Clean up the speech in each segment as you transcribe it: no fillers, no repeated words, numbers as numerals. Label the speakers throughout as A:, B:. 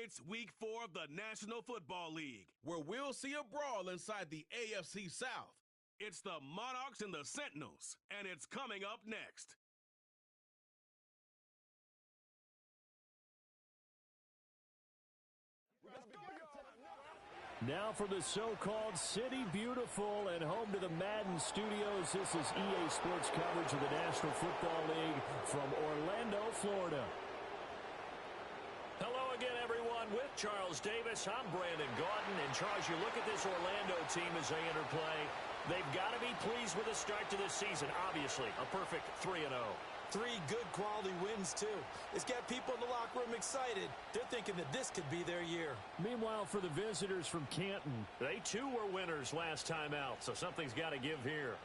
A: It's Week 4 of the National Football League, where we'll see a brawl inside the AFC South. It's the Monarchs and the Sentinels, and it's coming up next.
B: Now for the so-called City Beautiful and home to the Madden Studios. This is EA Sports coverage of the National Football League from Orlando, Florida. Hello again, everyone. With Charles Davis, I'm Brandon Gaudin. And Charles, you look at this Orlando team as they enter play. They've got to be pleased with the start to this season. Obviously, a perfect 3-0.
C: 3 good quality wins, too. It's got people in the locker room excited. They're thinking that this could be their year.
B: Meanwhile, for the visitors from Canton, they too were winners last time out, so something's got to give here.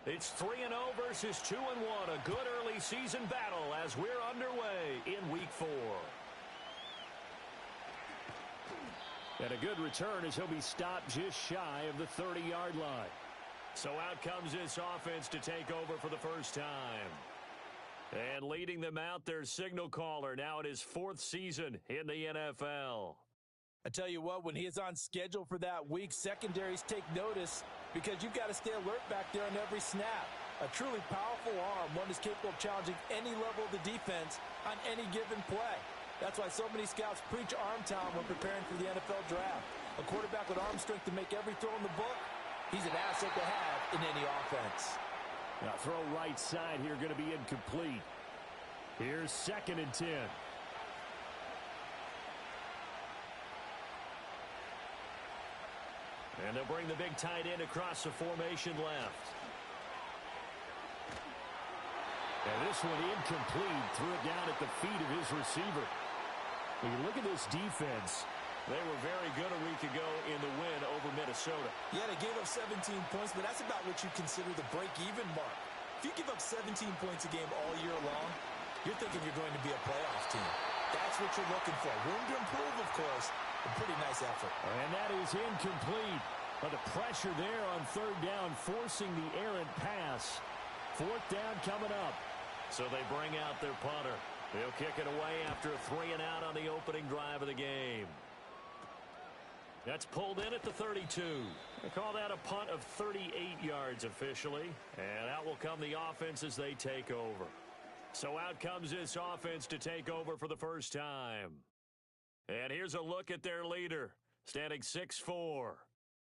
B: It's 3-0 versus 2-1. A good early season battle as we're underway in Week 4. And a good return as he'll be stopped just shy of the 30-yard line. So out comes this offense to take over for the first time. And leading them out, their signal caller, now in his 4th season in the NFL.
C: I tell you what, when he is on schedule for that week, secondaries take notice because you've got to stay alert back there on every snap. A truly powerful arm, one is capable of challenging any level of the defense on any given play. That's why so many scouts preach arm talent when preparing for the NFL draft. A quarterback with arm strength to make every throw in the book, he's an asset to have in any offense.
B: Now throw right side here, going to be incomplete. Here's 2nd and 10. And they'll bring the big tight end across the formation left. And this one incomplete. Threw it down at the feet of his receiver. When you look at this defense, they were very good a week ago in the win over Minnesota.
C: Yeah, they gave up 17 points, but that's about what you consider the break-even mark. If you give up 17 points a game all year long, you're thinking you're going to be a playoff team. That's what you're looking for. Room to improve, of course. A pretty nice effort.
B: And that is incomplete. But the pressure there on 3rd down, forcing the errant pass. 4th down coming up. So they bring out their punter. They'll kick it away after a 3-and-out on the opening drive of the game. That's pulled in at the 32. They call that a punt of 38 yards officially. And out will come the offense as they take over. So out comes this offense to take over for the first time. And here's a look at their leader, standing 6'4".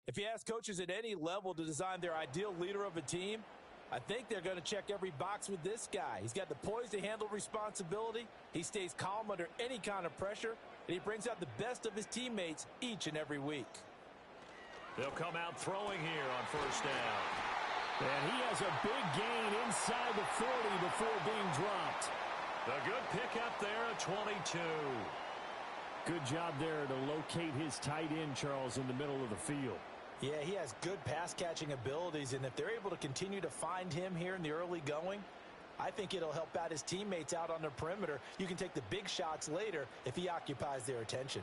C: If you ask coaches at any level to design their ideal leader of a team, I think they're going to check every box with this guy. He's got the poise to handle responsibility. He stays calm under any kind of pressure, and he brings out the best of his teammates each and every week.
B: They'll come out throwing here on 1st down. And he has a big gain inside the 40 before being dropped. A good pickup there at 22. Good job there to locate his tight end, Charles, in the middle of the field.
C: Yeah, he has good pass-catching abilities, and if they're able to continue to find him here in the early going, I think it'll help out his teammates out on the perimeter. You can take the big shots later if he occupies their attention.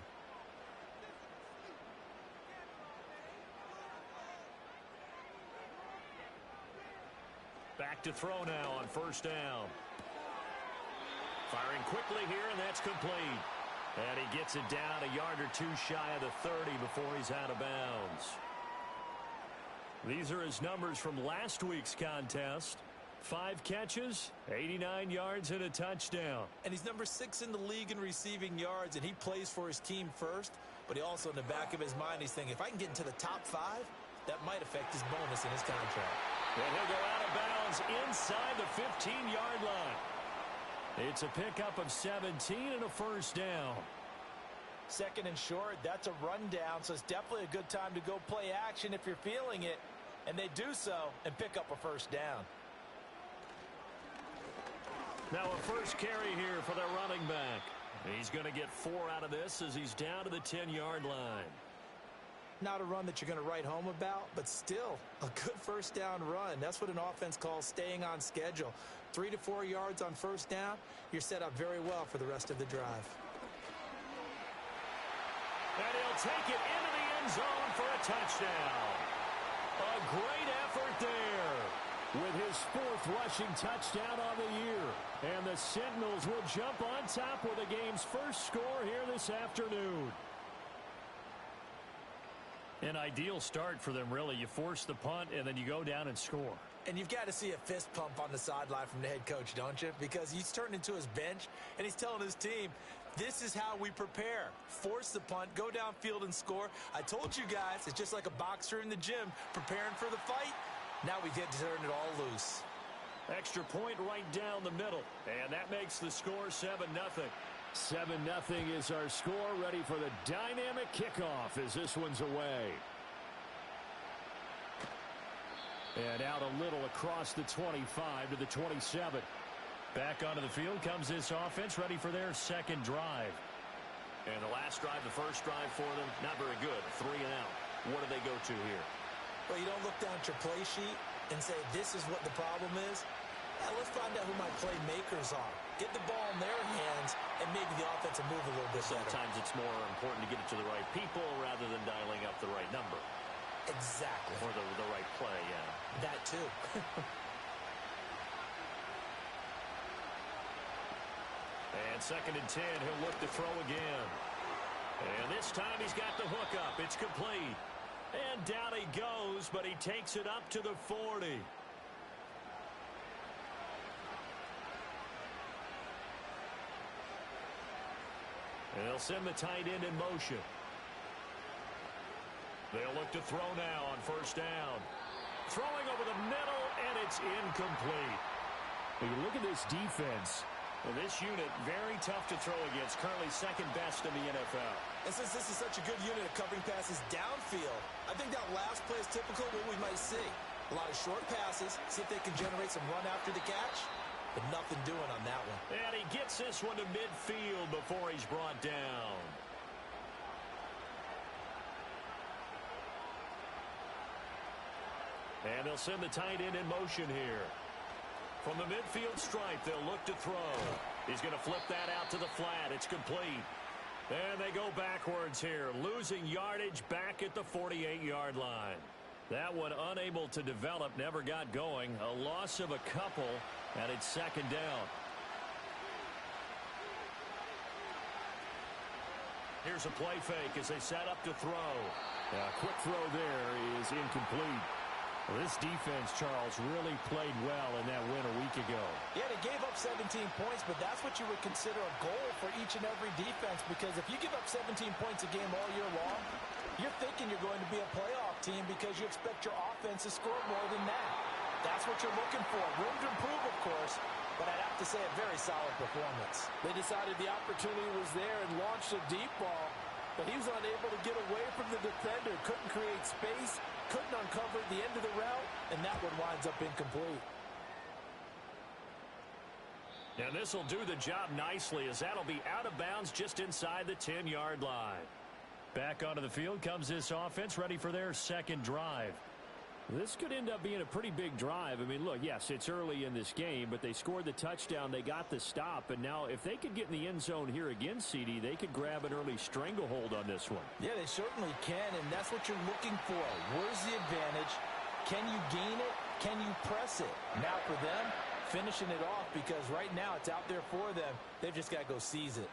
B: Back to throw now on 1st down. Firing quickly here, and that's complete. And he gets it down a yard or 2 shy of the 30 before he's out of bounds. These are his numbers from last week's contest. 5 catches, 89 yards, and a touchdown.
C: And he's number 6 in the league in receiving yards, and he plays for his team first. But he also, in the back of his mind, he's thinking, if I can get into the top 5, that might affect his bonus in his contract.
B: And he'll go out of bounds inside the 15-yard line. It's a pickup of 17 and a 1st down.
C: 2nd and short, that's a rundown, so it's definitely a good time to go play action if you're feeling it. And they do so and pick up a 1st down.
B: Now a first carry here for their running back. He's going to get 4 out of this as he's down to the 10-yard line.
C: Not a run that you're going to write home about, but still a good 1st down run. That's what an offense calls staying on schedule. 3 to 4 yards on 1st down, you're set up very well for the rest of the drive.
B: And he'll take it into the end zone for a touchdown. A great effort there with his 4th rushing touchdown on the year. And the Sentinels will jump on top with the game's first score here this afternoon. An ideal start for them, really. You force the punt, and then you go down and score.
C: And you've got to see a fist pump on the sideline from the head coach, don't you? Because he's turned into his bench, and he's telling his team, this is how we prepare. Force the punt, go downfield and score. I told you guys, it's just like a boxer in the gym preparing for the fight. Now we get to turn it all loose.
B: Extra point right down the middle, and that makes the score 7-0. 7-0 is our score, ready for the dynamic kickoff as this one's away. And out a little across the 25 to the 27. Back onto the field comes this offense, ready for their second drive. And the last drive, the first drive for them, not very good. 3 and out. What do they go to here?
C: Well, you don't look down at your play sheet and say, this is what the problem is. Yeah, let's find out who my playmakers are. Get the ball in their hands, and maybe the offense will move a little bit better.
B: Sometimes it's more important to get it to the right people rather than dialing up the right number.
C: Exactly.
B: Or the right play, yeah.
C: That too.
B: And 2nd and 10, he'll look to throw again. And this time he's got the hook up. It's complete. And down he goes, but he takes it up to the 40. And they'll send the tight end in motion. They'll look to throw now on 1st down. Throwing over the middle, and it's incomplete. When you look at this defense, this unit, very tough to throw against. Currently 2nd best in the NFL.
C: And since this is such a good unit of covering passes downfield, I think that last play is typical of what we might see. A lot of short passes, see if they can generate some run after the catch. But nothing doing on that one.
B: And he gets this one to midfield before he's brought down. And they'll send the tight end in motion here. From the midfield stripe, they'll look to throw. He's going to flip that out to the flat. It's complete. And they go backwards here, losing yardage back at the 48-yard line. That one unable to develop, never got going. A loss of a couple, and it's 2nd down. Here's a play fake as they set up to throw. A quick throw there is incomplete. Well, this defense, Charles, really played well in that win a week ago.
C: Yeah, they gave up 17 points, but that's what you would consider a goal for each and every defense, because if you give up 17 points a game all year long, you're thinking you're going to be a playoff team because you expect your offense to score more than that. That's what you're looking for. Room to improve, of course, but I'd have to say a very solid performance. They decided the opportunity was there and launched a deep ball, but he was unable to get away from the defender, couldn't create space, couldn't uncover the end of the route, and that one winds up incomplete.
B: And this will do the job nicely, as that'll be out of bounds just inside the 10-yard line. Back onto the field comes this offense, ready for their second drive. This could end up being a pretty big drive. I mean, look, yes, it's early in this game, but they scored the touchdown, they got the stop, and now if they could get in the end zone here again, CD, they could grab an early stranglehold on this one.
C: Yeah, they certainly can, and that's what you're looking for. Where's the advantage? Can you gain it? Can you press it? Now for them, finishing it off, because right now it's out there for them. They've just got to go seize it.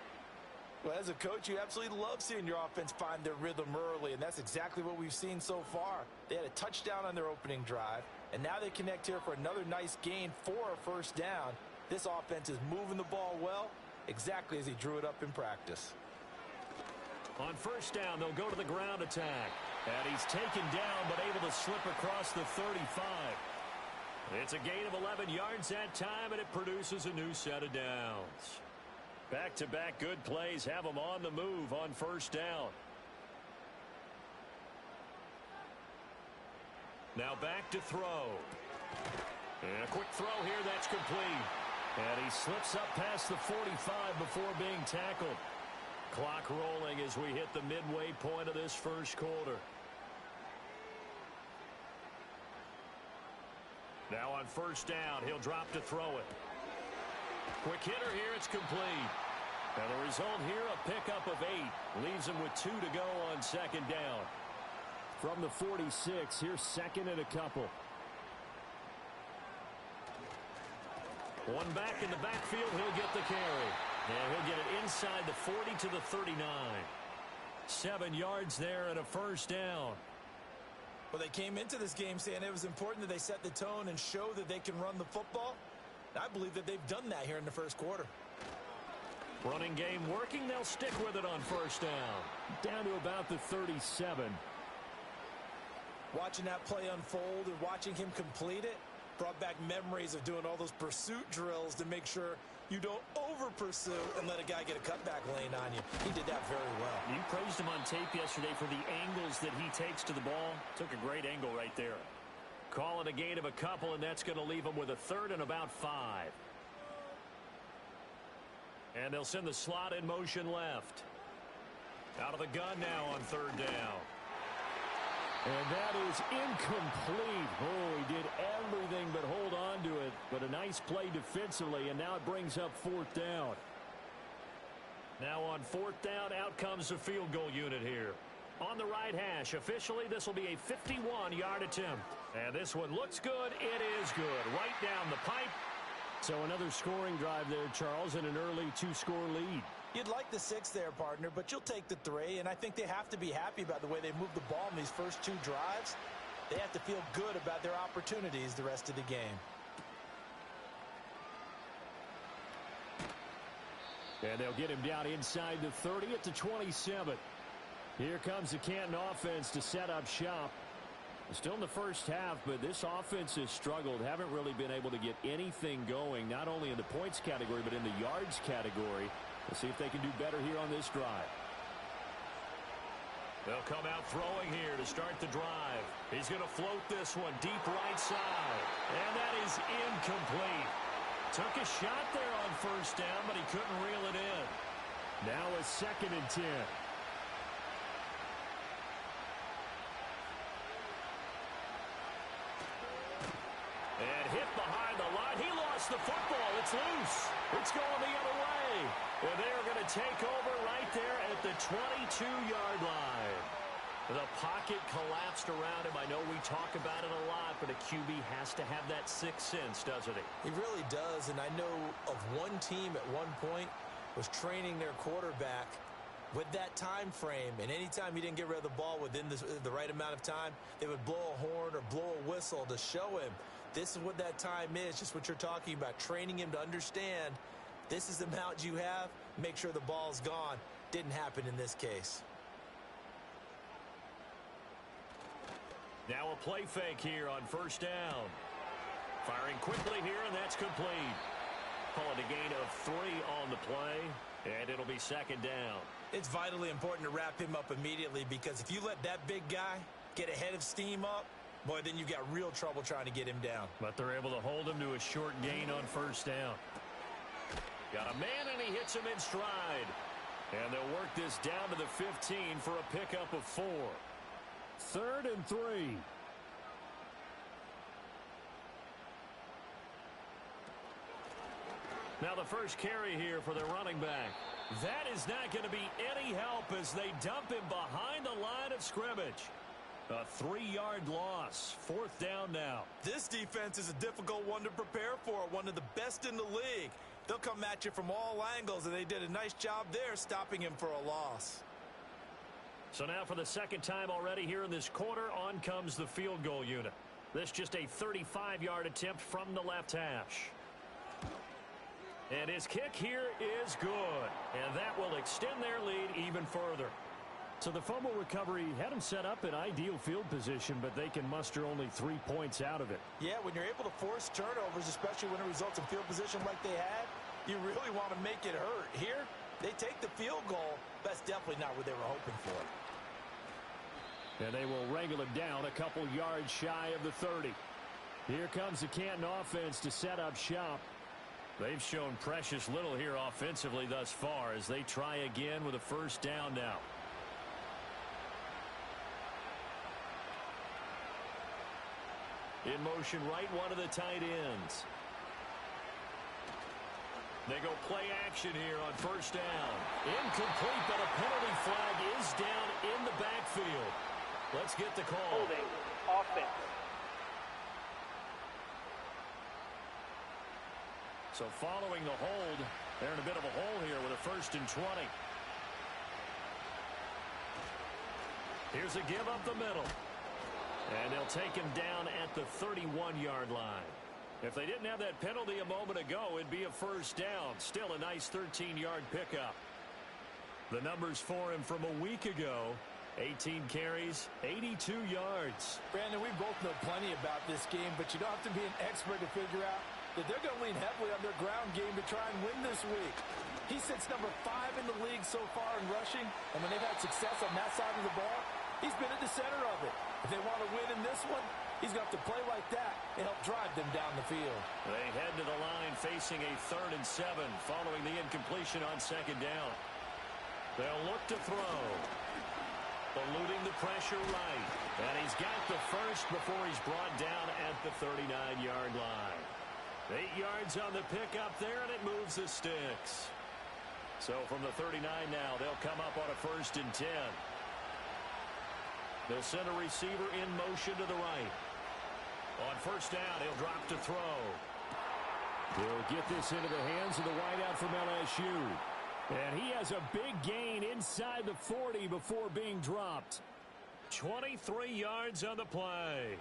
C: Well, as a coach, you absolutely love seeing your offense find their rhythm early, and that's exactly what we've seen so far. They had a touchdown on their opening drive, and now they connect here for another nice gain for a first down. This offense is moving the ball well, exactly as he drew it up in practice.
B: On first down, they'll go to the ground attack. And he's taken down, but able to slip across the 35. It's a gain of 11 yards that time, and it produces a new set of downs. Back-to-back good plays have them on the move on first down. Now back to throw. And a quick throw here, that's complete. And he slips up past the 45 before being tackled. Clock rolling as we hit the midway point of this first quarter. Now on first down, he'll drop to throw it. Quick hitter here, it's complete. And the result here, a pickup of 8. Leaves him with 2 to go on second down. from the 46. Here's second and a couple. One back in the backfield. He'll get the carry. And he'll get it inside the 40 to the 39. 7 yards there and a first down.
C: Well, they came into this game saying it was important that they set the tone and show that they can run the football. I believe that they've done that here in the first quarter.
B: Running game working. They'll stick with it on first down. Down to about the 37.
C: Watching that play unfold and watching him complete it brought back memories of doing all those pursuit drills to make sure you don't over-pursue and let a guy get a cutback lane on you. He did that very well.
B: You praised him on tape yesterday for the angles that he takes to the ball. Took a great angle right there. Call it a gain of a couple, and that's going to leave him with a third and about 5. And they'll send the slot in motion left. Out of the gun now on third down. And that is incomplete. Oh, he did everything but hold on to it. But a nice play defensively, and now it brings up fourth down. Now on fourth down, out comes the field goal unit here. On the right hash, officially this will be a 51-yard attempt. And this one looks good. It is good. Right down the pipe. So another scoring drive there, Charles, and an early 2-score lead.
C: You'd like the 6 there, partner, but you'll take the 3, and I think they have to be happy about the way they moved the ball in these first 2 drives. They have to feel good about their opportunities the rest of the game.
B: And they'll get him down inside the 30 at the 27. Here comes the Canton offense to set up shop. Still in the first half, but this offense has struggled. Haven't really been able to get anything going, not only in the points category, but in the yards category. We'll see if they can do better here on this drive. They'll come out throwing here to start the drive. He's going to float this one deep right side. And that is incomplete. Took a shot there on first down, but he couldn't reel it in. Now a 2nd and 10. And hit behind the line. He lost the football. It's loose. It's going the other way. And they're going to take over right there at the 22-yard line. The pocket collapsed around him. I know we talk about it a lot, but a QB has to have that sixth sense, doesn't he?
C: He really does, and I know of one team at one point was training their quarterback with that time frame, and anytime he didn't get rid of the ball within the right amount of time, they would blow a horn or blow a whistle to show him this is what that time is, just what you're talking about, training him to understand this is the amount you have, make sure the ball's gone. Didn't happen in this case.
B: Now a play fake here on first down. Firing quickly here, and that's complete. Call it a gain of 3 on the play, and it'll be second down.
C: It's vitally important to wrap him up immediately, because if you let that big guy get ahead of steam up, boy, then you got real trouble trying to get him down.
B: But they're able to hold him to a short gain on first down. Got a man, and he hits him in stride. And they'll work this down to the 15 for a pickup of 4. 3rd and 3. Now the first carry here for their running back. That is not going to be any help as they dump him behind the line of scrimmage. A 3-yard loss. 4th down now.
C: This defense is a difficult one to prepare for, one of the best in the league. They'll come at you from all angles, and they did a nice job there stopping him for a loss.
B: So now for the second time already here in this quarter, on comes the field goal unit. This just a 35-yard attempt from the left hash. And his kick here is good. And that will extend their lead even further. So the fumble recovery had them set up in ideal field position, but they can muster only 3 points out of it.
C: Yeah, when you're able to force turnovers, especially when it results in field position like they had, you really want to make it hurt. Here, they take the field goal. That's definitely not what they were hoping for.
B: And they will wrangle it down a couple yards shy of the 30. Here comes the Canton offense to set up shop. They've shown precious little here offensively thus far as they try again with a first down now. In motion right, one of the tight ends. They go play action here on first down. Incomplete, but a penalty flag is down in the backfield. Let's get the call.
D: Holding offense.
B: So following the hold, they're in a bit of a hole here with a 1st and 20. Here's a give up the middle. And they'll take him down at the 31-yard line. If they didn't have that penalty a moment ago, it'd be a 1st down. Still a nice 13-yard pickup. The numbers for him from a week ago: 18 carries, 82 yards.
C: Brandon, we both know plenty about this game, but you don't have to be an expert to figure out that they're going to lean heavily on their ground game to try and win this week. He sits number 5 in the league so far in rushing, and when they've had success on that side of the ball, he's been at the center of it. If they want to win in this one, he's going to have to play like that and help drive them down the field.
B: They head to the line facing a 3rd and 7 following the incompletion on 2nd down. They'll look to throw. Eluding the pressure right. And he's got the first before he's brought down at the 39-yard line. 8 yards on the pickup there, and it moves the sticks. So from the 39 now, they'll come up on a 1st and 10. They'll send a receiver in motion to the right. On 1st down, he'll drop to throw.
E: He'll get this into the hands of the wideout from LSU.
B: And he has a big gain inside the 40 before being dropped. 23 yards on the play.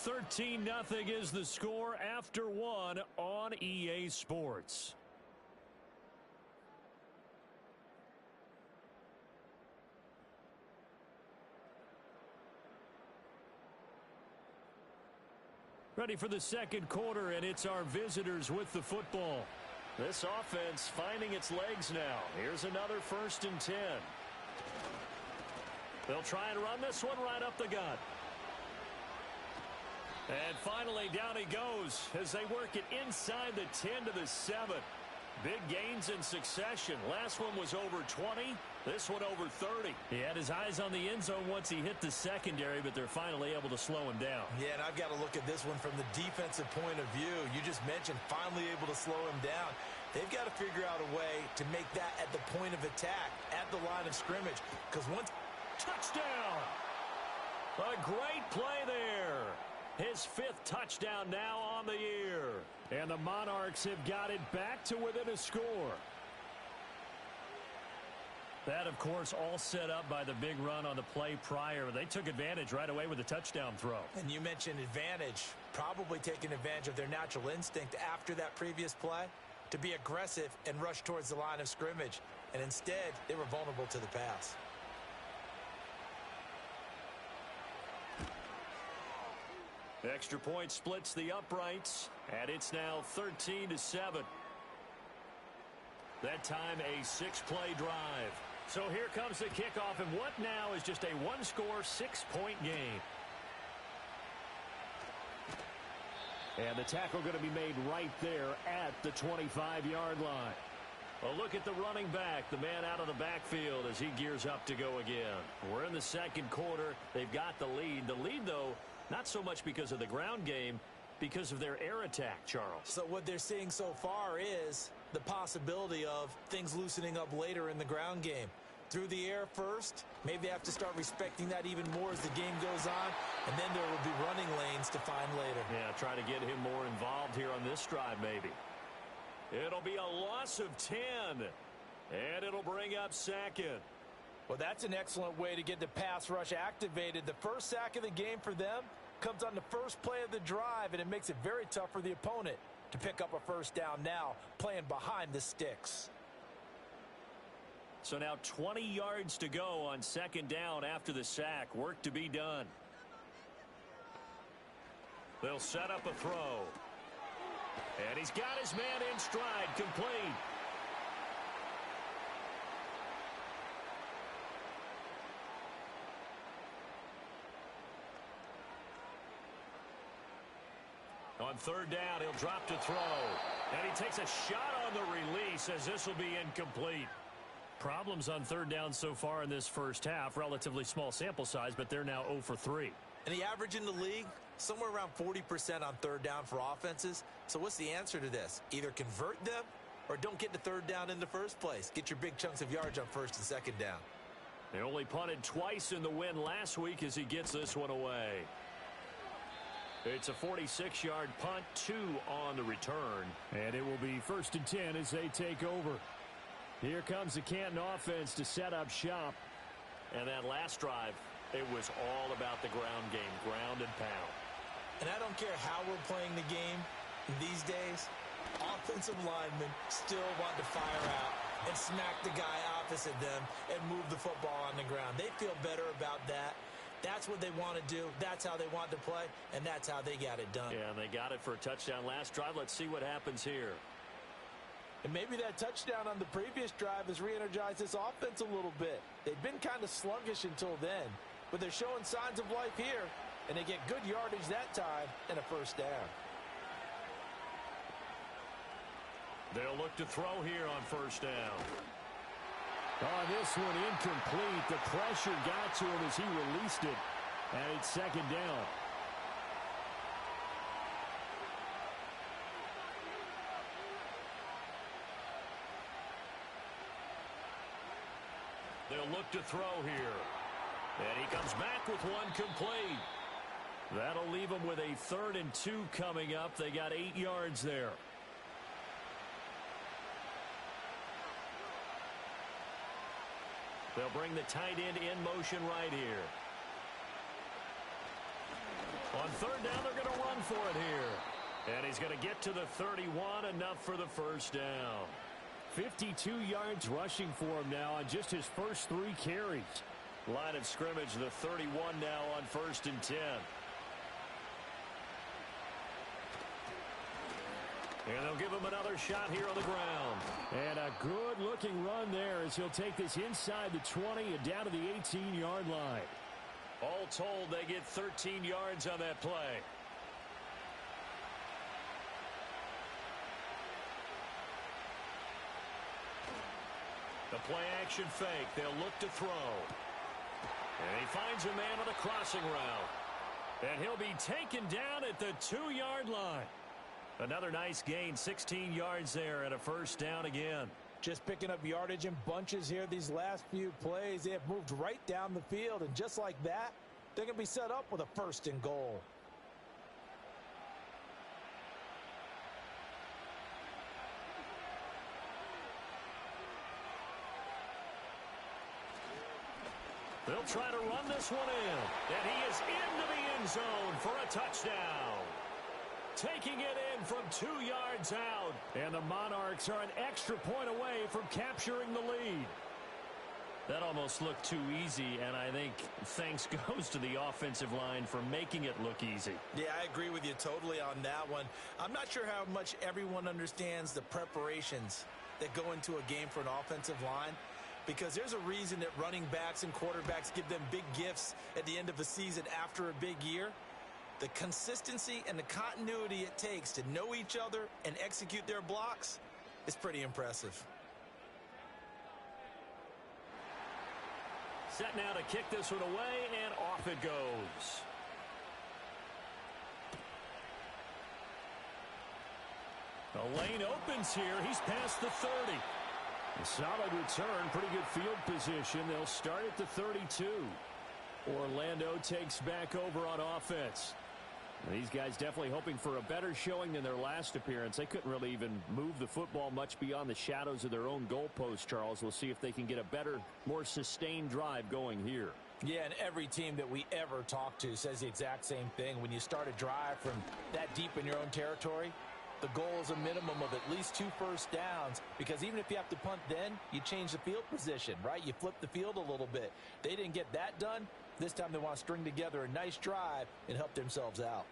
B: 13-0 is the score after 1 on EA Sports. Ready for the 2nd quarter, and it's our visitors with the football. This offense finding its legs now. Here's another 1st and 10. They'll try and run this one right up the gut. And finally, down he goes as they work it inside the 10 to the 7. Big gains in succession. Last one was over 20. This one over 30. He had his eyes on the end zone once he hit the secondary, but they're finally able to slow him down.
C: Yeah, and I've got to look at this one from the defensive point of view. You just mentioned finally able to slow him down. They've got to figure out a way to make that at the point of attack, at the line of scrimmage. Because once...
B: Touchdown! A great play there. His 5th touchdown now on the year. And the Monarchs have got it back to within a score. That, of course, all set up by the big run on the play prior. They took advantage right away with the touchdown throw.
C: And you mentioned advantage, probably taking advantage of their natural instinct after that previous play to be aggressive and rush towards the line of scrimmage. And instead, they were vulnerable to the pass.
B: Extra point splits the uprights, and it's now 13 to 7. That time a 6-play drive. So here comes the kickoff, and what now is just a 1-score, 6-point game.
E: And the tackle going to be made right there at the 25-yard line.
B: A look at the running back, the man out of the backfield as he gears up to go again. We're in the 2nd quarter. They've got the lead. The lead, though, not so much because of the ground game, because of their air attack, Charles.
C: So what they're seeing so far is the possibility of things loosening up later in the ground game. Through the air first, maybe they have to start respecting that even more as the game goes on, and then there will be running lanes to find later.
B: Yeah, try to get him more involved here on this drive maybe. It'll be a loss of 10, and it'll bring up 2nd.
C: Well, that's an excellent way to get the pass rush activated. The first sack of the game for them comes on the first play of the drive, and it makes it very tough for the opponent to pick up a 1st down now, playing behind the sticks.
B: So now 20 yards to go on 2nd down after the sack. Work to be done. They'll set up a throw. And he's got his man in stride, complete. On 3rd down, he'll drop to throw. And he takes a shot on the release as this will be incomplete. Problems on 3rd down so far in this first half. Relatively small sample size, but they're now 0 for 3.
C: And the average in the league, somewhere around 40% on 3rd down for offenses. So what's the answer to this? Either convert them or don't get the third down in the first place. Get your big chunks of yards on first and second down.
B: They only punted twice in the win last week as he gets this one away. It's a 46-yard punt, 2 on the return.
E: And it will be 1st and 10 as they take over. Here comes the Canton offense to set up shop.
B: And that last drive, it was all about the ground game, ground and pound.
C: And I don't care how we're playing the game these days, offensive linemen still want to fire out and smack the guy opposite them and move the football on the ground. They feel better about that. That's what they want to do. That's how they want to play, and that's how they got it done.
B: Yeah, and they got it for a touchdown last drive. Let's see what happens here.
C: And maybe that touchdown on the previous drive has re-energized this offense a little bit. They've been kind of sluggish until then, but they're showing signs of life here, and they get good yardage that time and a first down.
B: They'll look to throw here on first down.
E: On this one, incomplete. The pressure got to him as he released it, and it's second down.
B: They'll look to throw here. And he comes back with one complete. That'll leave them with a 3rd and 2 coming up. They got 8 yards there. They'll bring the tight end in motion right here. On 3rd down, they're going to run for it here. And he's going to get to the 31, enough for the first down.
E: 52 yards rushing for him now on just his first 3 carries.
B: Line of scrimmage, the 31 now on 1st and 10. And they'll give him another shot here on the ground.
E: And a good-looking run there as he'll take this inside the 20 and down to the 18-yard line.
B: All told, they get 13 yards on that play. The play-action fake. They'll look to throw. And he finds a man on a crossing route. And he'll be taken down at the 2-yard line. Another nice gain, 16 yards there and a first down again.
C: Just picking up yardage in bunches here these last few plays. They have moved right down the field, and just like that, they're going to be set up with a 1st and goal.
B: They'll try to run this one in, and he is into the end zone for a touchdown. Taking it in from 2 yards out.
E: And the Monarchs are an extra point away from capturing the lead.
B: That almost looked too easy, and I think thanks goes to the offensive line for making it look easy.
C: Yeah, I agree with you totally on that one. I'm not sure how much everyone understands the preparations that go into a game for an offensive line, because there's a reason that running backs and quarterbacks give them big gifts at the end of the season after a big year. The consistency and the continuity it takes to know each other and execute their blocks is pretty impressive.
B: Set now to kick this one away, and off it goes. The lane opens here. He's past the 30.
E: A solid return, pretty good field position. They'll start at the 32. Orlando takes back over on offense. These guys definitely hoping for a better showing than their last appearance. They couldn't really even move the football much beyond the shadows of their own goalpost, Charles. We'll see if they can get a better, more sustained drive going here.
C: Yeah, and every team that we ever talk to says the exact same thing. When you start a drive from that deep in your own territory, the goal is a minimum of at least 2 first downs, because even if you have to punt then, you change the field position, right? You flip the field a little bit. They didn't get that done. This time they want to string together a nice drive and help themselves out.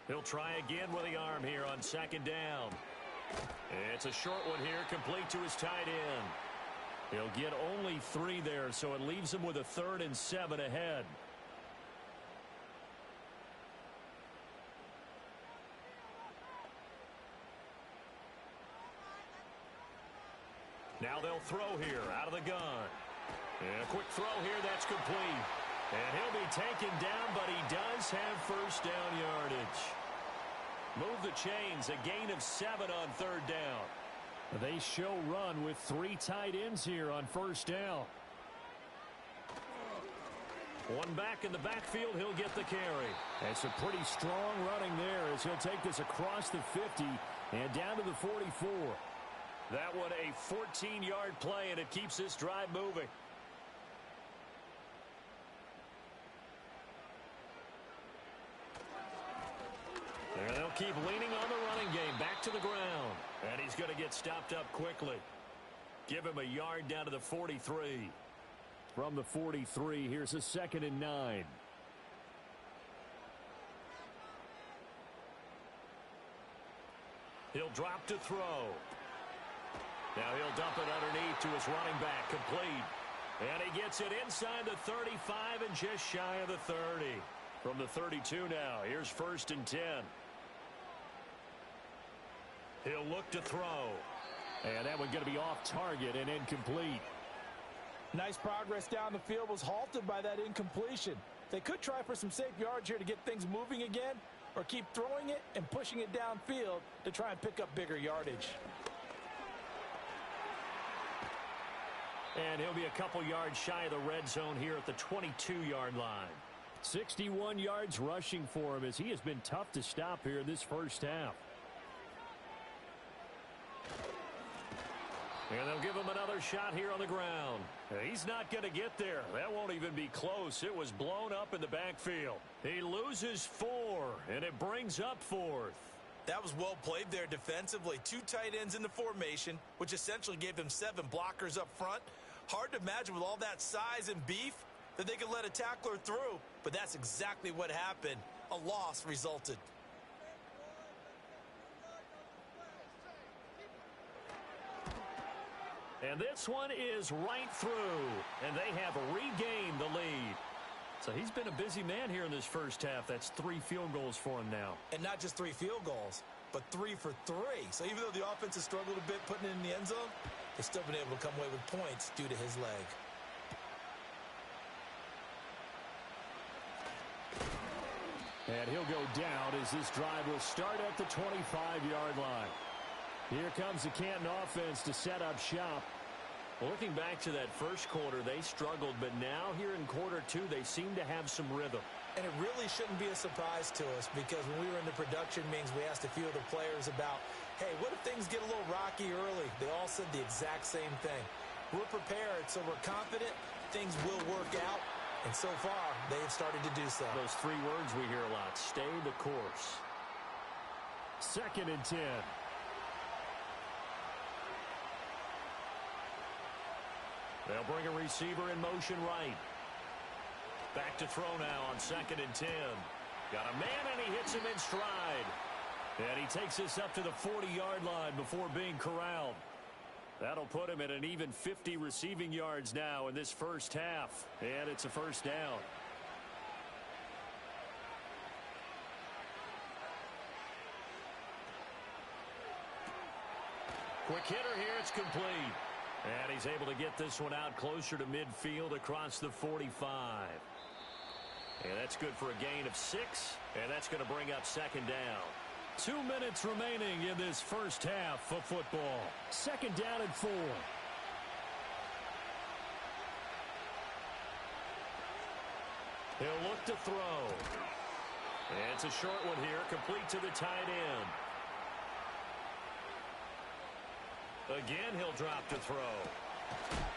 B: He'll try again with the arm here on 2nd down. It's a short one here, complete to his tight end. He'll get only 3 there, so it leaves him with a 3rd and 7 ahead. Now they'll throw here out of the gun. And a quick throw here, that's complete. And he'll be taken down, but he does have first down yardage. Move the chains, a gain of 7 on third down.
E: They show run with 3 tight ends here on first down.
B: One back in the backfield, he'll get the carry.
E: It's a pretty strong running there as he'll take this across the 50 and down to the 44.
B: That one a 14-yard play, and it keeps this drive moving. And they'll keep leaning on the running game. Back to the ground. And he's going to get stopped up quickly. Give him a yard down to the 43.
E: From the 43, here's a 2nd and 9.
B: He'll drop to throw. Now he'll dump it underneath to his running back. Complete. And he gets it inside the 35 and just shy of the 30. From the 32 now, here's 1st and 10. He'll look to throw.
E: And that one going to be off target and incomplete.
C: Nice progress down the field, was halted by that incompletion. They could try for some safe yards here to get things moving again, or keep throwing it and pushing it downfield to try and pick up bigger yardage.
B: And he'll be a couple yards shy of the red zone here at the 22-yard line.
E: 61 yards rushing for him as he has been tough to stop here in this first half.
B: And they'll give him another shot here on the ground. He's not going to get there. That won't even be close. It was blown up in the backfield. He loses 4, and it brings up 4th.
C: That was well played there defensively. 2 tight ends in the formation, which essentially gave him 7 blockers up front. Hard to imagine with all that size and beef that they could let a tackler through, but that's exactly what happened. A loss resulted.
B: And this one is right through, and they have regained the lead. So he's been a busy man here in this first half. That's 3 field goals for him now.
C: And not just 3 field goals, but 3 for 3. So even though the offense has struggled a bit putting it in the end zone, they've still been able to come away with points due to his leg.
E: And he'll go down as this drive will start at the 25-yard line. Here comes the Canton offense to set up shop.
B: Looking back to that first quarter, they struggled, but now here in quarter 2, they seem to have some rhythm.
C: And it really shouldn't be a surprise to us because when we were in the production meetings, we asked a few of the players about, hey, what if things get a little rocky early? They all said the exact same thing. We're prepared, so we're confident things will work out. And so far, they have started to do so.
B: Those 3 words we hear a lot, stay the course.
E: 2nd and 10.
B: They'll bring a receiver in motion right. Back to throw now on 2nd and 10. Got a man, and he hits him in stride. And he takes this up to the 40-yard line before being corralled. That'll put him at an even 50 receiving yards now in this first half. And it's a first down. Quick hitter here, it's complete. And he's able to get this one out closer to midfield across the 45. And that's good for a gain of 6. And that's going to bring up 2nd down.
E: 2 minutes remaining in this first half of football. 2nd down and 4.
B: He'll look to throw. And it's a short one here, complete to the tight end. Again, he'll drop to throw.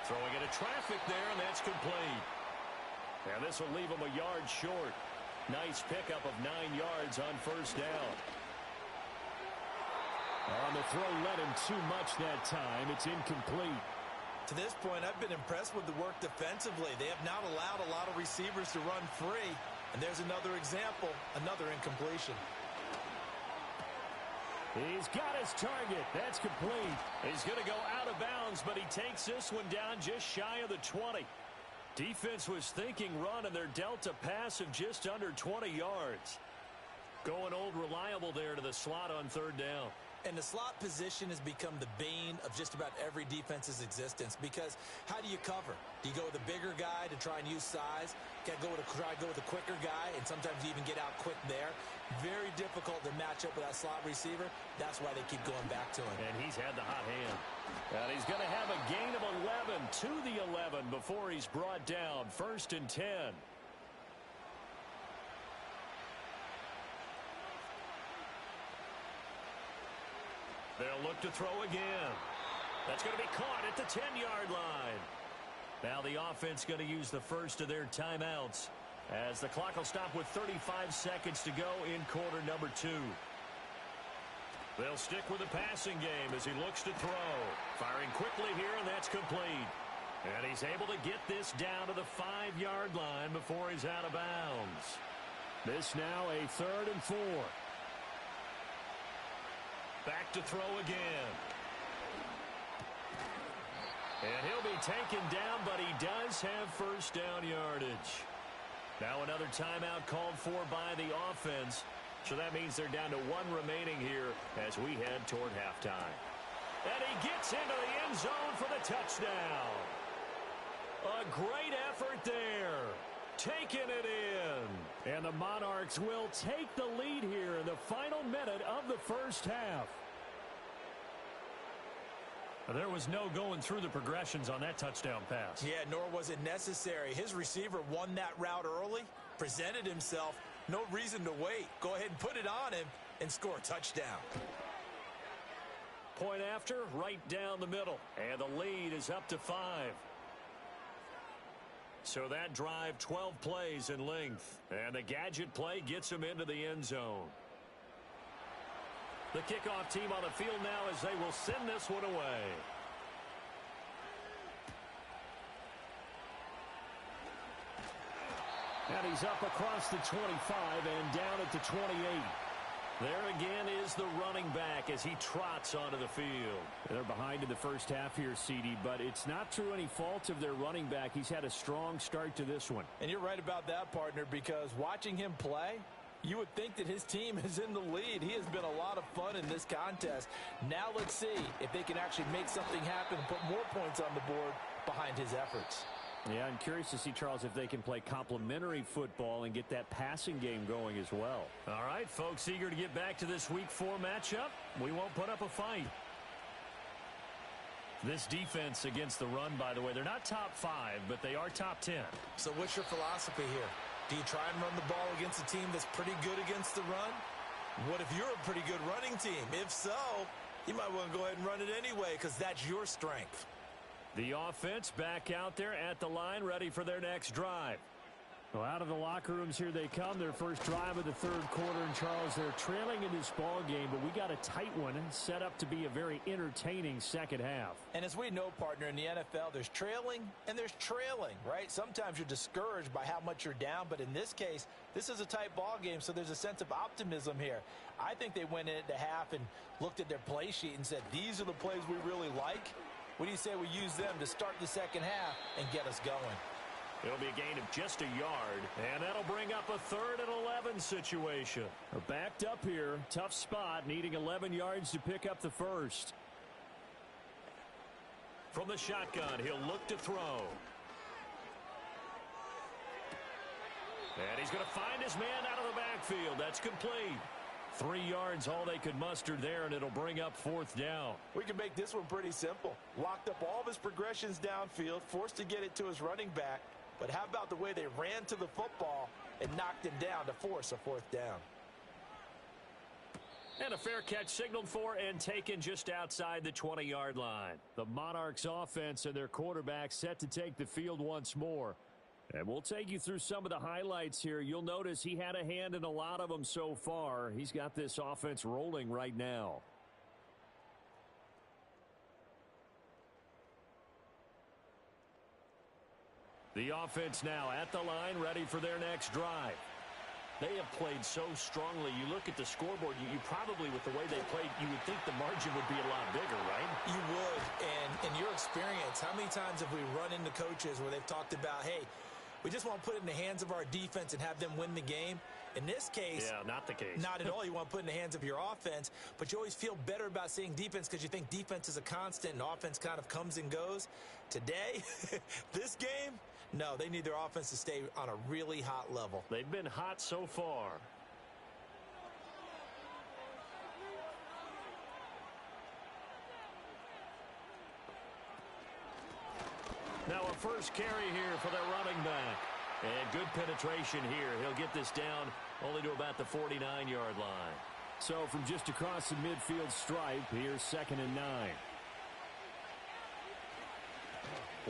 B: Throwing into traffic there, and that's complete. And this will leave him a yard short. Nice pickup of 9 yards on first down.
E: On the throw, led him too much that time. It's incomplete.
C: To this point, I've been impressed with the work defensively. They have not allowed a lot of receivers to run free. And there's another example, another incompletion.
E: He's got his target. That's complete.
B: He's going to go out of bounds, but he takes this one down just shy of the 20. Defense was thinking run, and they're dealt a pass of just under 20 yards. Going old reliable there to the slot on 3rd down.
C: And the slot position has become the bane of just about every defense's existence, because how do you cover? Do you go with a bigger guy to try and use size? Try to go with a quicker guy, and sometimes you even get out quick there. Very difficult to match up with that slot receiver. That's why they keep going back to him.
B: And he's had the hot hand. And he's going to have a gain of 11 to the 11 before he's brought down. 1st and 10. They'll look to throw again. That's going to be caught at the 10-yard line. Now the offense going to use the first of their timeouts, as the clock will stop with 35 seconds to go in quarter number 2. They'll stick with the passing game as he looks to throw. Firing quickly here, and that's complete. And he's able to get this down to the 5-yard line before he's out of bounds. This now a 3rd and 4. Back to throw again. And he'll be taken down, but he does have first down yardage. Now another timeout called for by the offense. So that means they're down to 1 remaining here as we head toward halftime. And he gets into the end zone for the touchdown. A great effort there. Taking it in. And the Monarchs will take the lead here in the final minute of the first half. There was no going through the progressions on that touchdown pass.
C: Yeah, nor was it necessary. His receiver won that route early, presented himself. No reason to wait. Go ahead and put it on him and score a touchdown.
B: Point after, right down the middle. And the lead is up to 5. So that drive, 12 plays in length. And the gadget play gets him into the end zone. The kickoff team on the field now as they will send this one away. And he's up across the 25 and down at the 28. There again is the running back as he trots onto the field.
E: They're behind in the first half here, CD, but it's not through any fault of their running back. He's had a strong start to this one.
C: And you're right about that, partner, because watching him play, you would think that his team is in the lead. He has been a lot of fun in this contest. Now let's see if they can actually make something happen and put more points on the board behind his efforts.
E: Yeah, I'm curious to see, Charles, if they can play complementary football and get that passing game going as well.
B: All right, folks, eager to get back to this Week 4 matchup. We won't put up a fight. This defense against the run, by the way, they're not top 5, but they are top 10.
C: So what's your philosophy here? Do you try and run the ball against a team that's pretty good against the run? What if you're a pretty good running team? If so, you might want to go ahead and run it anyway because that's your strength.
B: The offense back out there at the line, ready for their next drive.
E: Well, out of the locker rooms here they come. Their first drive of the third quarter. And, Charles, they're trailing in this ball game, but we got a tight one set up to be a very entertaining second half.
C: And as we know, partner, in the NFL, there's trailing and there's trailing, right? Sometimes you're discouraged by how much you're down, but in this case, this is a tight ball game, so there's a sense of optimism here. I think they went into half and looked at their play sheet and said, these are the plays we really like. What do you say we use them to start the second half and get us going?
B: It'll be a gain of just a yard, and that'll bring up a 3rd and 11 situation.
E: Backed up here, tough spot, needing 11 yards to pick up the first.
B: From the shotgun, he'll look to throw. And he's going to find his man out of the backfield. That's complete. 3 yards, all they could muster there, and it'll bring up 4th down.
C: We can make this one pretty simple. Locked up all of his progressions downfield, forced to get it to his running back. But how about the way they ran to the football and knocked him down to force a 4th down?
B: And a fair catch signaled for and taken just outside the 20-yard line.
E: The Monarchs offense and their quarterback set to take the field once more. And we'll take you through some of the highlights here. You'll notice he had a hand in a lot of them so far. He's got this offense rolling right now.
B: The offense now at the line, ready for their next drive. They have played so strongly. You look at the scoreboard, you probably, with the way they played, you would think the margin would be a lot bigger, right?
C: You would. And in your experience, how many times have we run into coaches where they've talked about, hey, We just want to put it in the hands of our defense and have them win the game. In this case,
B: yeah, not the case.
C: Not at all. You want to put it in the hands of your offense, but you always feel better about seeing defense because you think defense is a constant and offense kind of comes and goes. Today, this game, no, they need their offense to stay on a really hot level.
B: They've been hot so far. Now a first carry here for their running back. And good penetration here. He'll get this down only to about the 49-yard line.
E: So from just across the midfield stripe, here's 2nd and 9.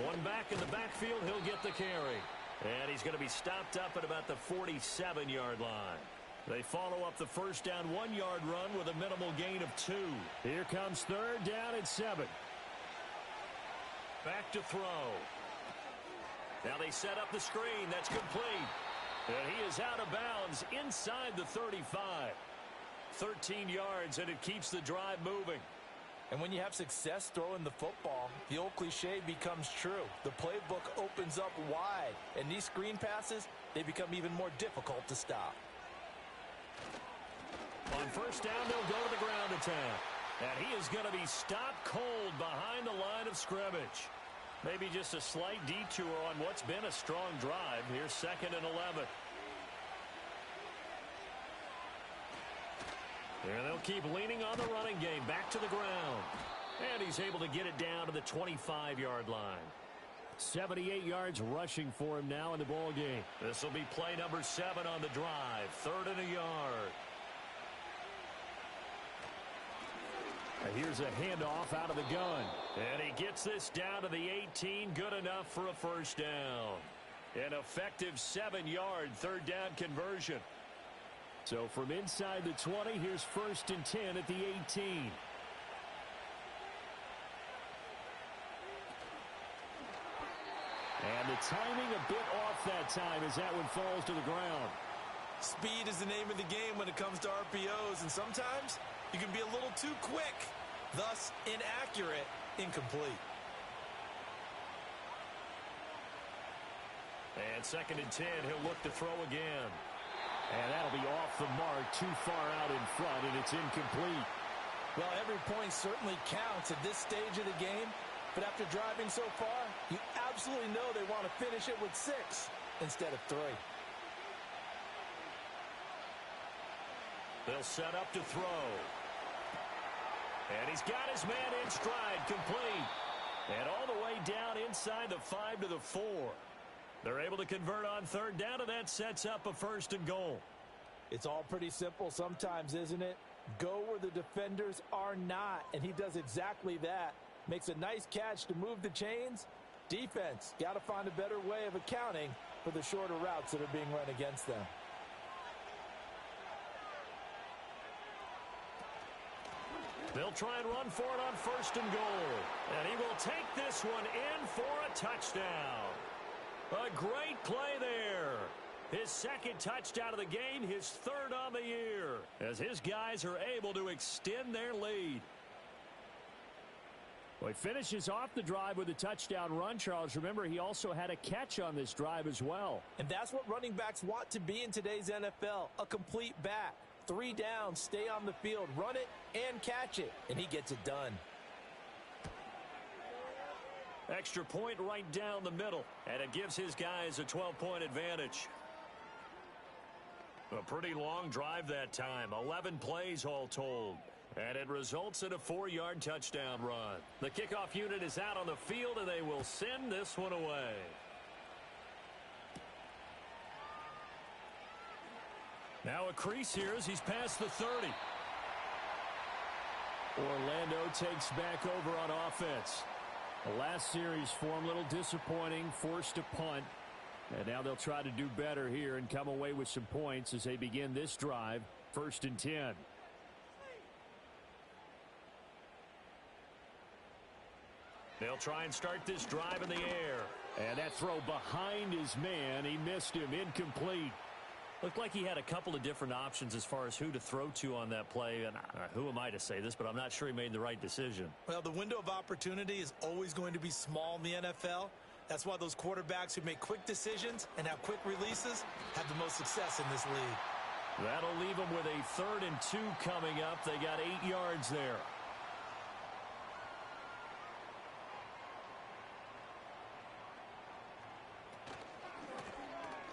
B: One back in the backfield, he'll get the carry. And he's going to be stopped up at about the 47-yard line. They follow up the first down 1-yard run with a minimal gain of 2.
E: Here comes 3rd down and 7.
B: Back to throw. Now they set up the screen. That's complete. And he is out of bounds inside the 35. 13 yards, and it keeps the drive moving.
C: And when you have success throwing the football, the old cliche becomes true. The playbook opens up wide, and these screen passes, they become even more difficult to stop.
B: On first down, they'll go to the ground attack. And he is going to be stopped cold behind the line of scrimmage. Maybe just a slight detour on what's been a strong drive. Here's 2nd and 11. And they'll keep leaning on the running game. Back to the ground. And he's able to get it down to the 25-yard line.
E: 78 yards rushing for him now in the ball game.
B: This will be play number 7 on the drive. 3rd and a yard.
E: Here's a handoff out of the gun.
B: And he gets this down to the 18. Good enough for a first down. An effective 7-yard 3rd down conversion.
E: So from inside the 20, here's 1st and 10 at the 18. And the timing a bit off that time as that one falls to the ground.
C: Speed is the name of the game when it comes to RPOs, and sometimes you can be a little too quick, thus inaccurate, incomplete.
B: And 2nd and 10, he'll look to throw again.
E: And that'll be off the mark, too far out in front, and it's incomplete.
C: Well, every point certainly counts at this stage of the game, but after driving so far, you absolutely know they want to finish it with 6 instead of 3.
B: They'll set up to throw. And he's got his man in stride, complete. And all the way down inside the 5 to the 4. They're able to convert on 3rd down, and that sets up a 1st and goal.
C: It's all pretty simple sometimes, isn't it? Go where the defenders are not, and he does exactly that. Makes a nice catch to move the chains. Defense, got to find a better way of accounting for the shorter routes that are being run against them.
B: They'll try and run for it on 1st and goal. And he will take this one in for a touchdown. A great play there. His 2nd touchdown of the game, his 3rd on the year, as his guys are able to extend their lead.
E: Well, he finishes off the drive with a touchdown run, Charles. Remember, he also had a catch on this drive as well.
C: And that's what running backs want to be in today's NFL, a complete back. 3 downs, stay on the field, run it, and catch it. And he gets it done.
B: Extra point right down the middle, and it gives his guys a 12-point advantage. A pretty long drive that time, 11 plays all told. And it results in a 4-yard touchdown run. The kickoff unit is out on the field, and they will send this one away. Now a crease here as he's past the 30.
E: Orlando takes back over on offense. The last series for him, a little disappointing, forced a punt. And now they'll try to do better here and come away with some points as they begin this drive. 1st and 10.
B: They'll try and start this drive in the air.
E: And that throw behind his man, he missed him, incomplete.
B: Looked like he had a couple of different options as far as who to throw to on that play. And who am I to say this, but I'm not sure he made the right decision.
C: Well, the window of opportunity is always going to be small in the NFL. That's why those quarterbacks who make quick decisions and have quick releases have the most success in this league.
B: That'll leave them with a 3rd and 2 coming up. They got 8 yards there.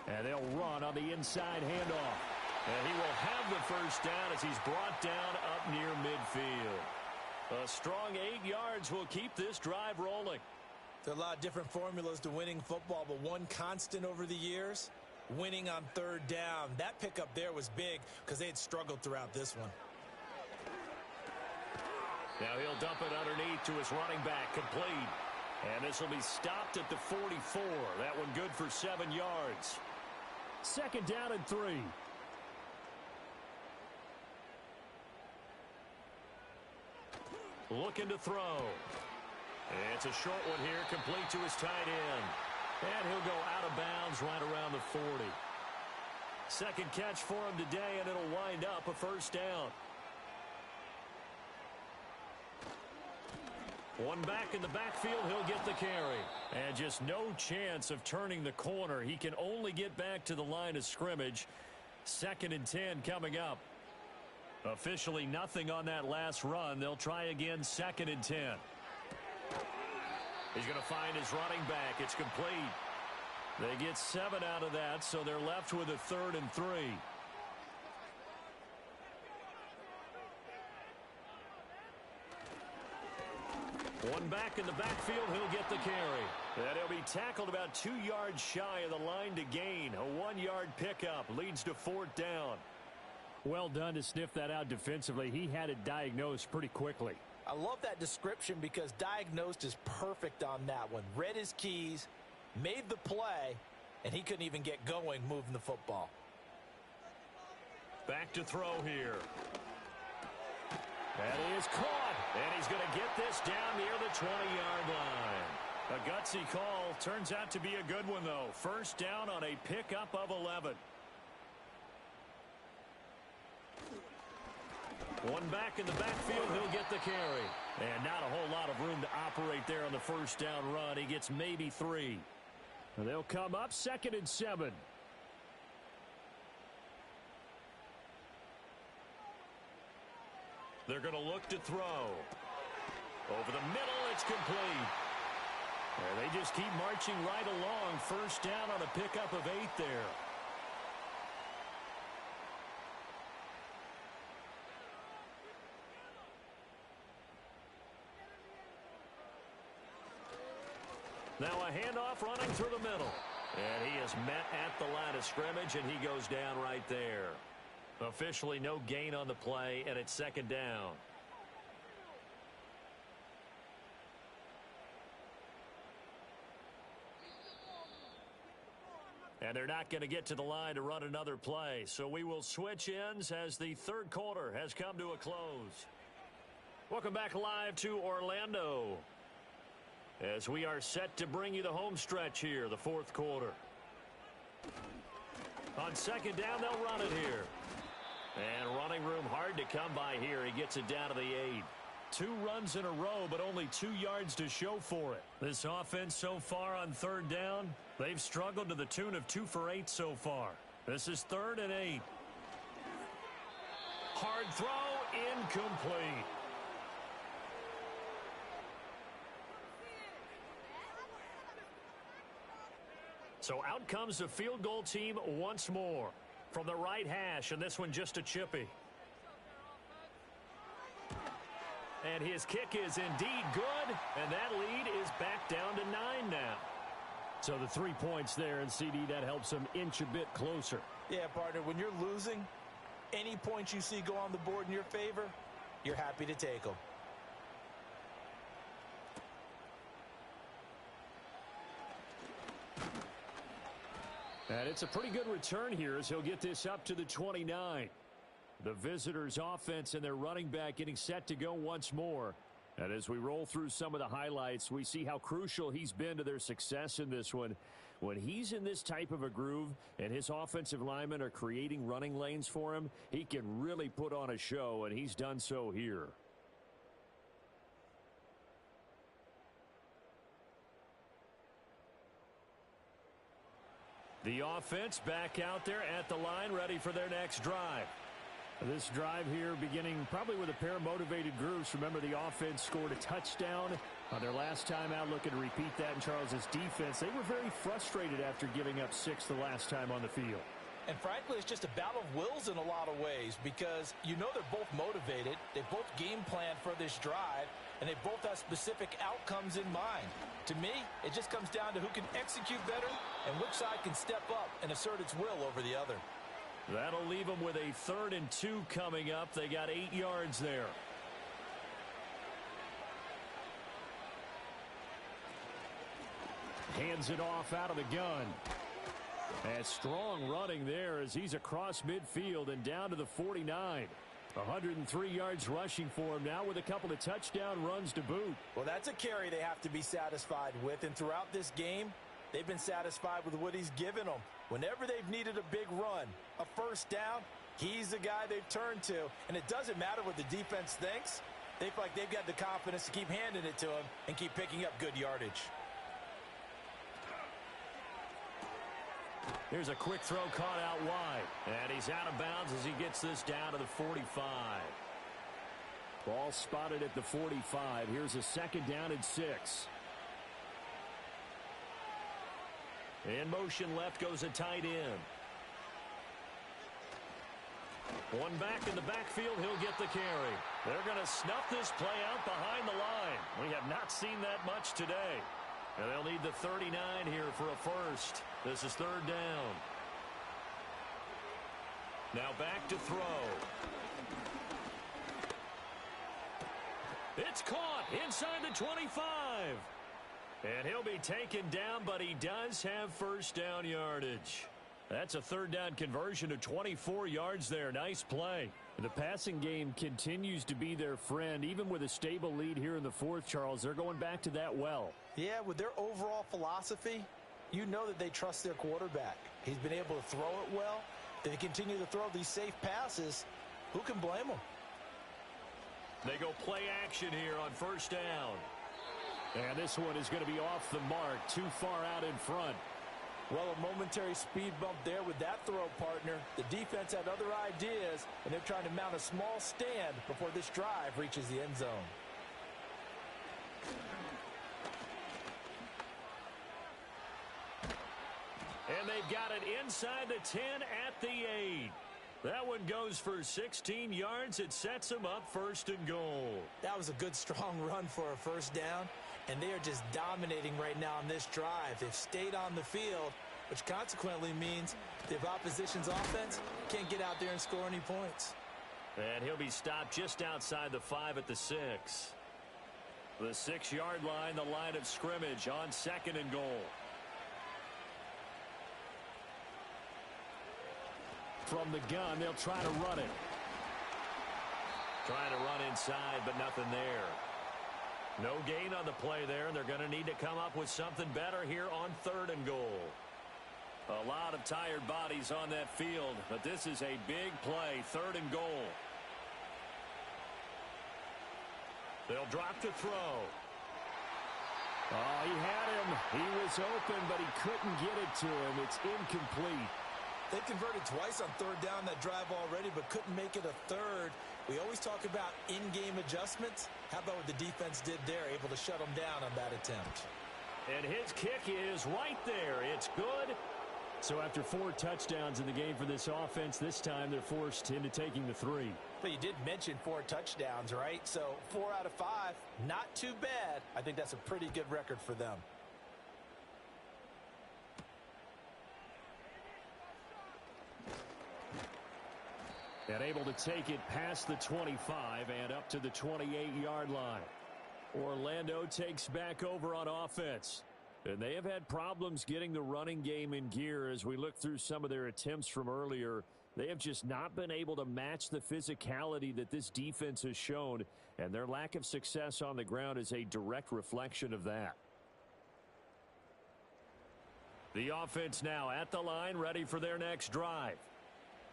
B: And they'll run on the inside handoff. And he will have the first down as he's brought down up near midfield. A strong 8 yards will keep this drive rolling.
C: There are a lot of different formulas to winning football, but one constant over the years, winning on 3rd down. That pickup there was big because they had struggled throughout this one.
B: Now he'll dump it underneath to his running back, complete. And this will be stopped at the 44. That one good for 7 yards. 2nd down and 3. Looking to throw. It's a short one here, complete to his tight end. And he'll go out of bounds right around the 40. 2nd catch for him today, and it'll wind up a first down. One back in the backfield, he'll get the carry. And just no chance of turning the corner. He can only get back to the line of scrimmage. 2nd and 10 coming up. Officially nothing on that last run. They'll try again, 2nd and 10. He's going to find his running back. It's complete. They get 7 out of that, so they're left with a 3rd and 3. One back in the backfield, he'll get the carry. And he'll be tackled about 2 yards shy of the line to gain. A 1-yard pickup leads to 4th down.
E: Well done to sniff that out defensively. He had it diagnosed pretty quickly.
C: I love that description because diagnosed is perfect on that one. Read his keys, made the play, and he couldn't even get going moving the football.
B: Back to throw here. And he is caught. And he's going to get this down near the 20-yard line. A gutsy call. Turns out to be a good one, though. First down on a pickup of 11. One back in the backfield, he'll get the carry. And not a whole lot of room to operate there on the first down run. He gets maybe 3. And they'll come up 2nd and 7. They're going to look to throw. Over the middle, it's complete. And they just keep marching right along. First down on a pickup of 8 there. Now a handoff running through the middle. And he is met at the line of scrimmage, and he goes down right there. Officially no gain on the play, and it's 2nd down. And they're not going to get to the line to run another play. So we will switch ends as the 3rd quarter has come to a close. Welcome back live to Orlando, as we are set to bring you the home stretch here, the 4th quarter. On 2nd down, they'll run it here. And running room hard to come by here. He gets it down to the 8. 2 runs in a row, but only 2 yards to show for it. This offense so far on 3rd down, they've struggled to the tune of 2 for 8 so far. This is 3rd and 8. Hard throw, incomplete. So out comes the field goal team once more from the right hash, and this one just a chippy. And his kick is indeed good, and that lead is back down to 9 now.
E: So the 3 points there, and CD, that helps them inch a bit closer.
C: Yeah, partner, when you're losing, any points you see go on the board in your favor, you're happy to take them.
E: And it's a pretty good return here as he'll get this up to the 29. The visitors' offense and their running back getting set to go once more. And as we roll through some of the highlights, we see how crucial he's been to their success in this one. When he's in this type of a groove and his offensive linemen are creating running lanes for him, he can really put on a show, and he's done so here.
B: The offense back out there at the line, ready for their next drive.
E: This drive here beginning probably with a pair of motivated groups. Remember, the offense scored a touchdown on their last time out, looking to repeat that in Charles's defense. They were very frustrated after giving up 6 the last time on the field.
C: And frankly, it's just a battle of wills in a lot of ways because you know they're both motivated. They both game plan for this drive, and they both have specific outcomes in mind. To me, it just comes down to who can execute better and which side can step up and assert its will over the other.
B: That'll leave them with a 3rd and 2 coming up. They got 8 yards there.
E: Hands it off out of the gun. And strong running there as he's across midfield and down to the 49. 103 yards rushing for him now with a couple of touchdown runs to boot.
C: Well, that's a carry they have to be satisfied with. And throughout this game, they've been satisfied with what he's given them. Whenever they've needed a big run, a first down, he's the guy they've turned to. And it doesn't matter what the defense thinks. They feel like they've got the confidence to keep handing it to him and keep picking up good yardage.
B: Here's a quick throw caught out wide. And he's out of bounds as he gets this down to the 45.
E: Ball spotted at the 45. Here's a 2nd down and 6.
B: In motion left goes a tight end. One back in the backfield. He'll get the carry. They're going to snuff this play out behind the line. We have not seen that much today. And they'll need the 39 here for a first. This is 3rd down. Now back to throw. It's caught inside the 25. And he'll be taken down, but he does have first down yardage. That's a 3rd down conversion of 24 yards there. Nice play.
E: The passing game continues to be their friend. Even with a stable lead here in the 4th, Charles, they're going back to that well.
C: Yeah, with their overall philosophy, you know that they trust their quarterback. He's been able to throw it well. They continue to throw these safe passes. Who can blame them?
B: They go play action here on first down.
E: And this one is going to be off the mark, too far out in front.
C: Well, a momentary speed bump there with that throw, partner. The defense had other ideas, and they're trying to mount a small stand before this drive reaches the end zone.
B: And they've got it inside the 10 at the 8. That one goes for 16 yards. It sets them up 1st and goal.
C: That was a good, strong run for a first down, and they are just dominating right now on this drive. They've stayed on the field, which consequently means the opposition's offense can't get out there and score any points.
B: And he'll be stopped just outside the 5 at the 6. The 6-yard line, the line of scrimmage on 2nd and goal.
E: From the gun, they'll try to run it.
B: Trying to run inside, but nothing there. No gain on the play there. They're going to need to come up with something better here on 3rd and goal. A lot of tired bodies on that field, but this is a big play. 3rd and goal. They'll drop to throw.
E: Oh, he had him. He was open, but he couldn't get it to him. It's incomplete.
C: They converted twice on 3rd down that drive already, but couldn't make it a 3rd. We always talk about in-game adjustments. How about what the defense did there, able to shut them down on that attempt?
B: And his kick is right there. It's good.
E: So after 4 touchdowns in the game for this offense, this time they're forced into taking the 3.
C: But you did mention 4 touchdowns, right? So 4 out of 5, not too bad. I think that's a pretty good record for them.
E: And able to take it past the 25 and up to the 28-yard line.
B: Orlando takes back over on offense.
E: And they have had problems getting the running game in gear as we look through some of their attempts from earlier. They have just not been able to match the physicality that this defense has shown, and their lack of success on the ground is a direct reflection of that.
B: The offense now at the line, ready for their next drive.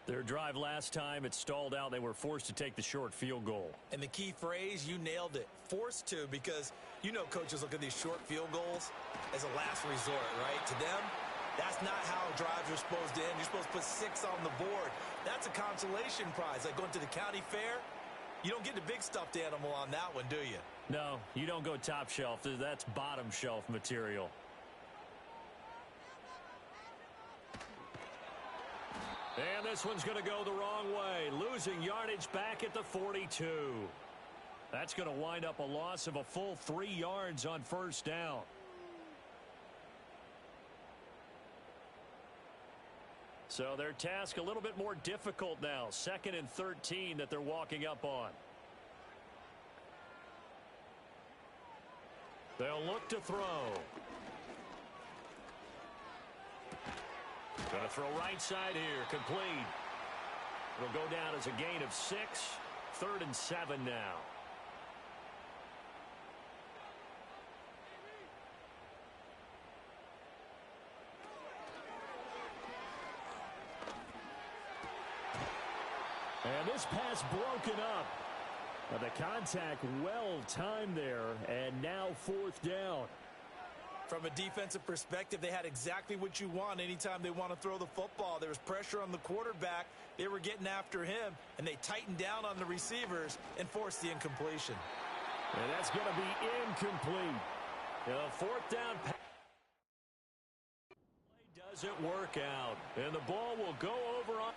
B: Their drive last time, it stalled out. They were forced to take the short field goal.
C: And the key phrase, you nailed it, forced to, because you know coaches look at these short field goals as a last resort, right? To them, That's not how drives are supposed to end. You're supposed to put 6 on the board. That's a consolation prize. Like going to the county fair, you don't get the big stuffed animal on that one, do you?
B: No, you don't go top shelf. That's bottom shelf material. And this one's going to go the wrong way. Losing yardage back at the 42. That's going to wind up a loss of a full 3 yards on first down. So their task a little bit more difficult now. 2nd and 13 that they're walking up on. They'll look to throw. Going to throw right side here. Complete. It'll go down as a gain of 6. 3rd and 7 now.
E: And this pass broken up. The contact well timed there, and now 4th down.
C: From a defensive perspective, they had exactly what you want anytime they want to throw the football. There was pressure on the quarterback. They were getting after him, and they tightened down on the receivers and forced the incompletion.
E: And that's going to be incomplete.
B: 4th down pass doesn't work out, and the ball will go over on.